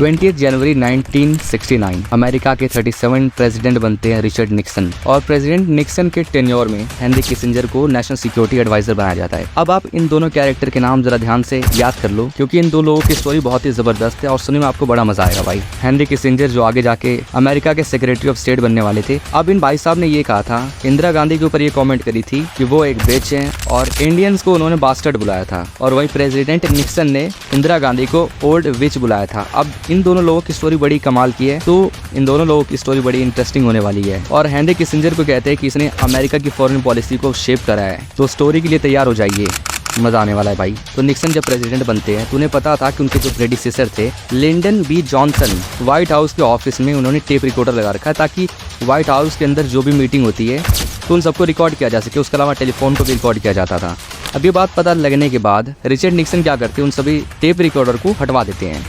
20 जनवरी 1969 America के 37 president बनते हैं रिचर्ड निक्सन, और प्रेसिडेंट निक्सन के टेन्योर में हेनरी किसिंजर को नेशनल सिक्योरिटी एडवाइजर बनाया जाता है। अब आप इन दोनों कैरेक्टर के नाम जरा ध्यान से याद कर लो, क्योंकि इन दो लोगों की स्टोरी बहुत ही जबरदस्त है और सुनने में आपको बड़ा मजा आएगा भाई। हेनरी किसिंजर जो आगे जाके अमेरिका के सेक्रेटरी ऑफ स्टेट बनने वाले थे। अब इन भाई साहब ने ये कहा था, इंदिरा गांधी के ऊपर ये कॉमेंट करी थी कि वो एक बिच है, और इंडियंस को उन्होंने बास्टर्ड बुलाया था, और वही प्रेसिडेंट निक्सन ने इंदिरा गांधी को ओल्ड विच बुलाया था। अब इन दोनों लोगों की स्टोरी बड़ी कमाल की है, तो इन दोनों लोगों की स्टोरी बड़ी इंटरेस्टिंग होने वाली है। और हेनरी किसिंजर को कहते हैं कि इसने अमेरिका की फॉरेन पॉलिसी को शेप करा है, तो स्टोरी के लिए तैयार हो जाइए, मजा आने वाला है भाई। तो निक्सन जब प्रेसिडेंट बनते हैं तो उन्हें पता था कि उनके जो प्रेडिसेसर थे Lyndon B Johnson, White House के ऑफिस में उन्होंने टेप रिकॉर्डर लगा रखा है, ताकि व्हाइट हाउस के अंदर जो भी मीटिंग होती है तो उन सबको रिकॉर्ड किया जा सके। उसके अलावा टेलीफोन को भी रिकॉर्ड किया जाता था। अब ये बात पता लगने के बाद रिचर्ड निक्सन क्या करते हैं, उन सभी टेप रिकॉर्डर को हटवा देते हैं।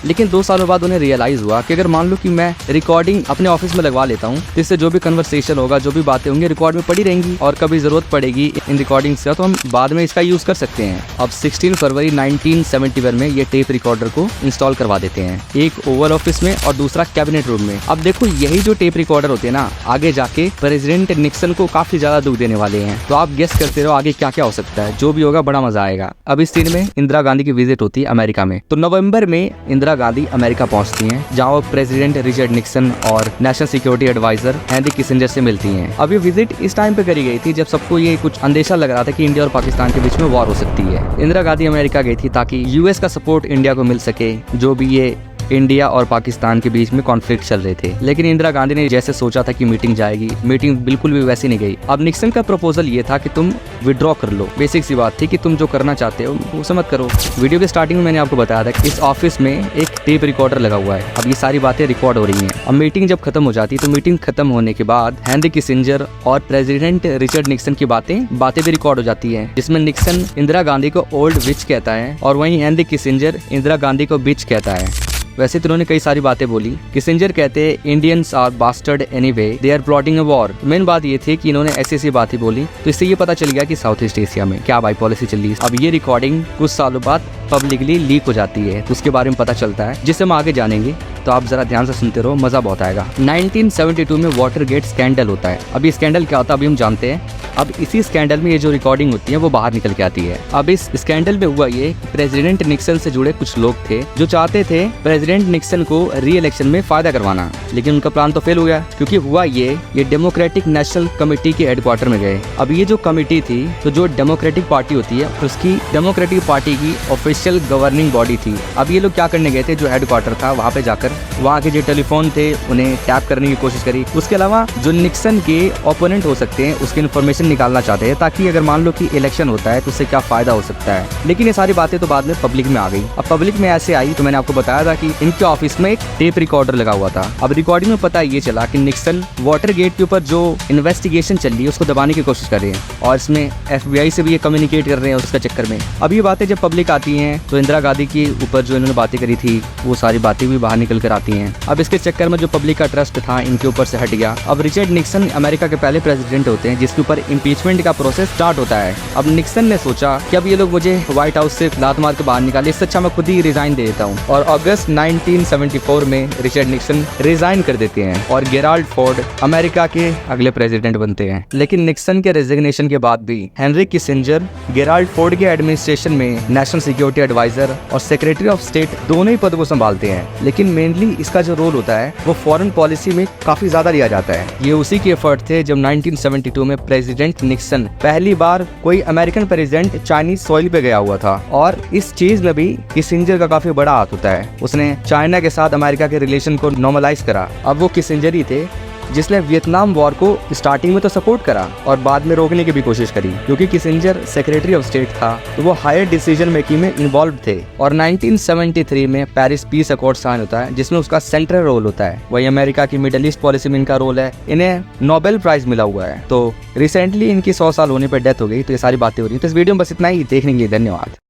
लेकिन 2 सालों बाद उन्हें रियलाइज हुआ कि अगर मान लो कि मैं रिकॉर्डिंग अपने ऑफिस में लगवा लेता हूँ, तो इससे जो भी कन्वर्सेशन होगा, जो भी बातें होंगी, रिकॉर्ड में पड़ी रहेंगी, और कभी जरूरत पड़ेगी इन रिकॉर्डिंग से तो हम बाद में इसका यूज कर सकते हैं। अब 16 फरवरी 1971 में ये टेप रिकॉर्डर को इंस्टॉल करवा देते हैं, एक ओवल ऑफिस में और दूसरा कैबिनेट रूम में। अब देखो, यही जो टेप रिकॉर्डर होते हैं ना, आगे जाके प्रेसिडेंट निक्सन को काफी ज्यादा दुख देने वाले हैं। तो आप गेस करते रहो आगे क्या क्या हो सकता है, जो भी होगा बड़ा मजा आएगा। अब इस सीन में इंदिरा गांधी की विजिट होती है अमेरिका में। तो नवंबर में इंदिरा गांधी अमेरिका पहुंचती हैं, जहां वो प्रेसिडेंट रिचर्ड निक्सन और national security adviser Henry Kissinger से मिलती हैं। अब ये विजिट इस टाइम पे करी गई थी जब सबको ये कुछ अंदेशा लग रहा था कि इंडिया और पाकिस्तान के बीच में वॉर हो सकती है। इंदिरा गांधी अमेरिका गई थी ताकि यूएस का सपोर्ट इंडिया को मिल सके, जो भी ये इंडिया और पाकिस्तान के बीच में कॉन्फ्लिक्ट चल रहे थे। लेकिन इंदिरा गांधी ने जैसे सोचा था कि मीटिंग जाएगी, मीटिंग बिल्कुल भी वैसी नहीं गई। अब निक्सन का प्रपोजल ये था कि तुम विड्रॉ कर लो। बेसिक सी बात थी कि तुम जो करना चाहते हो वो मत करो। वीडियो के स्टार्टिंग में मैंने आपको बताया था कि इस ऑफिस में एक टेप रिकॉर्डर लगा हुआ है। अब ये सारी बातें रिकॉर्ड हो रही हैं। अब मीटिंग जब खत्म हो जाती है, तो मीटिंग खत्म होने के बाद हेनरी किसिंजर और प्रेसिडेंट रिचर्ड निक्सन की बातें भी रिकॉर्ड हो जाती है, जिसमें निक्सन इंदिरा गांधी को ओल्ड विच कहता है और वहीं हेनरी किसिंजर इंदिरा गांधी को बिच कहता है। वैसे तो उन्होंने कई सारी बातें बोली। किसिंजर कहते हैं Indians are bastard anyway, they are plotting a war. Main बात ये थी कि इन्होंने ऐसी बातें बोली, तो इससे ये पता चल गया कि साउथ ईस्ट एशिया में क्या भाई पॉलिसी चल रही है। अब ये रिकॉर्डिंग कुछ सालों बाद पब्लिकली लीक हो जाती है, तो उसके बारे में पता चलता है, जिससे हम आगे जानेंगे। तो आप जरा ध्यान से सुनते रहो, मजा बहुत आएगा। 1972 में वाटरगेट स्कैंडल होता है। अब ये स्कैंडल क्या होता है अभी हम जानते हैं। अब इसी स्कैंडल में ये जो रिकॉर्डिंग होती है वो बाहर निकल के आती है। अब इस स्कैंडल में हुआ ये, प्रेसिडेंट निक्सन से जुड़े कुछ लोग थे जो चाहते थे प्रेसिडेंट निक्सन को री इलेक्शन में फायदा करवाना, लेकिन उनका प्लान तो फेल हो गया। क्योंकि हुआ ये डेमोक्रेटिक नेशनल कमेटी के हेडक्वार्टर में गए। अब ये जो कमेटी थी, तो जो डेमोक्रेटिक पार्टी होती है उसकी, डेमोक्रेटिक पार्टी की ऑफिशियल गवर्निंग बॉडी थी। अब ये लोग क्या करने गए थे, जो हेडक्वार्टर था वहाँ पे जाकर वहाँ के जो टेलीफोन थे उन्हें टैप करने की कोशिश करी। उसके अलावा जो निक्सन के ओपोनेंट हो सकते हैं उसकी इन्फॉर्मेशन निकालना चाहते हैं, ताकि अगर मान लो कि इलेक्शन होता है तो उससे क्या फायदा हो सकता है। लेकिन ये सारी बातें तो बाद में पब्लिक में आ गई। अब पब्लिक में ऐसे आई तो मैंने आपको बताया था कि इनके ऑफिस में एक टेप रिकॉर्डर लगा हुआ था। अब रिकॉर्डिंग में पता ये चला कि निक्सन वाटरगेट के ऊपर जो इन्वेस्टिगेशन चल रही है उसको दबाने की कोशिश कर रहे हैं, और इसमें FBI से भी ये कम्युनिकेट कर रहे हैं उसका चक्कर में। अब ये बातें जब पब्लिक आती हैं तो इंदिरा गांधी के ऊपर जो इन्होंने बातें करी थी वो सारी बातें भी बाहर निकल कर आती हैं। अब इसके चक्कर में जो पब्लिक का ट्रस्ट था इनके ऊपर से हट गया। अब रिचर्ड निक्सन अमेरिका के पहले प्रेसिडेंट होते हैं जिसके ऊपर इम्पीचमेंट का प्रोसेस स्टार्ट होता है। अब निक्सन ने सोचा कि अब ये लोग मुझे व्हाइट हाउस से लात मार के बाहर निकाले, इससे अच्छा मैं खुद ही रिजाइन दे देता हूँ। और अगस्त 1974 में रिचर्ड निक्सन रिजाइन कर देते हैं और गेराल्ड फोर्ड अमेरिका के अगले प्रेसिडेंट बनते हैं। लेकिन निक्सन के रेजिग्नेशन के बाद भी हेनरी किसिंजर गेराल्ड फोर्ड के एडमिनिस्ट्रेशन में नेशनल सिक्योरिटी एडवाइजर और सेक्रेटरी ऑफ स्टेट दोनों ही पद को संभालते हैं। लेकिन मेनली इसका जो रोल होता है वो फॉरेन पॉलिसी में काफी ज्यादा लिया जाता है। ये उसी के एफर्ट थे जब 1972 में प्रेसिडेंट निक्सन पहली बार कोई अमेरिकन प्रेसिडेंट चाइनीज सॉइल पे गया हुआ था, और इस चीज में भी किसिंजर का काफी बड़ा हाथ होता है। उसने चाइना के साथ अमेरिका के रिलेशन को नॉर्मलाइज करा। अब वो किसिंजर ही थे जिसने वियतनाम वॉर को स्टार्टिंग में तो सपोर्ट करा और बाद में रोकने की भी कोशिश करी। क्योंकि किसिंजर सेक्रेटरी ऑफ स्टेट था तो वो हायर डिसीजन मेकिंग में इन्वॉल्व थे। और 1973 में पेरिस पीस अकॉर्ड साइन होता है जिसमें उसका सेंट्रल रोल होता है। वही अमेरिका की मिडिल ईस्ट पॉलिसी में इनका रोल है। इन्हें नोबेल प्राइज मिला हुआ है। तो रिसेंटली इनकी 100 साल होने पर डेथ हो गई। तो ये सारी बातें हो रही है। तो इस वीडियो में बस इतना ही। देखने के लिए धन्यवाद।